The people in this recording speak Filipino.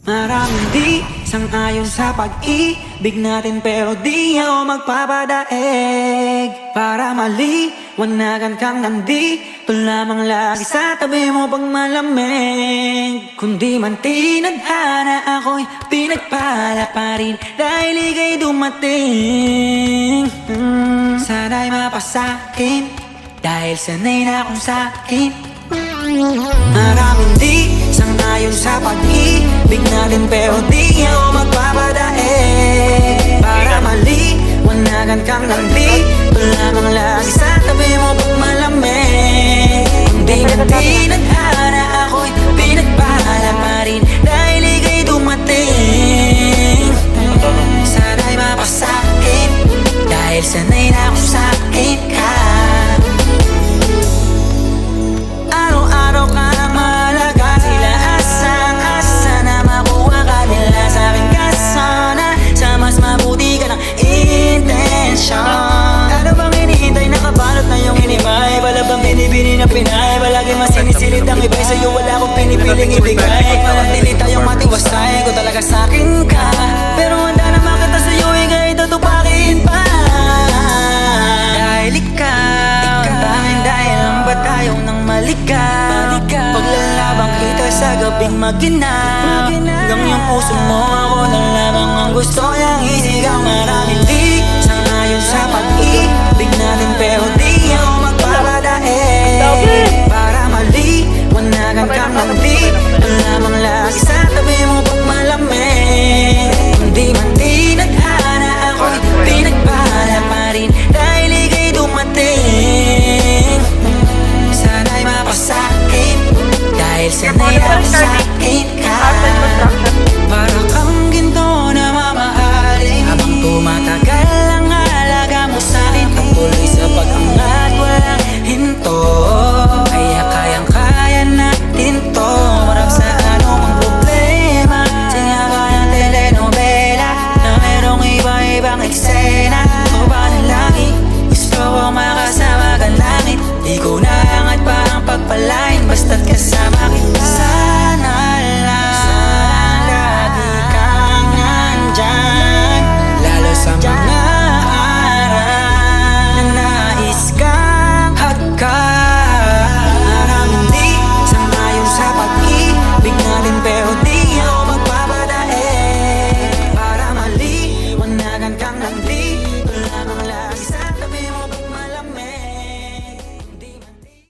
Maraming di sang-ayon sa pag-ibig natin, pero di ako magpapadaig. Para maliwanagan kang nandito lamang lagi sa tabi mo pag malamig. Kundi man tinadhana, ako'y pinagpala pa rin dahil ika'y dumating. Sana'y mapasakin dahil sanay na akong sakin. Maraming di sang-ayon sa pag-ibig natin, pero di ako magpapadaig. Para maliwanagan kang nandito lamang lagi sa tabi mo pag malamig. Kundi man tinadhana, ako'y pinagpala pa rin dahil ika'y dumating. Sana'y mapasakin dahil sanay na akong sakin ka. Araw-araw ka na mahalaga, sila asang-asa na makuha ka nila sa aking kasana. Sa mas mabuti ka ng intensyon. Ano bang hinihintay, nakabalot na yung hinimay? Wala bang binibini na pinay? Palagi mas sinisilit ang iba'y sa'yo, wala akong pinipiling ibigay. Manatili tayong matiwasay, kung talaga sa'kin ka. Pero handa na makita sa'yo, ika'y tutupakin pa. Dahil ikaw, tanging dahil lang ba tayong nang maligaw? Paglalabang kita sa gabing maginaw, hanggang yung puso mo, ako na lamang ang gusto niyang isigaw. Maraming di sang-ayon sa pag-ibig natin, pero di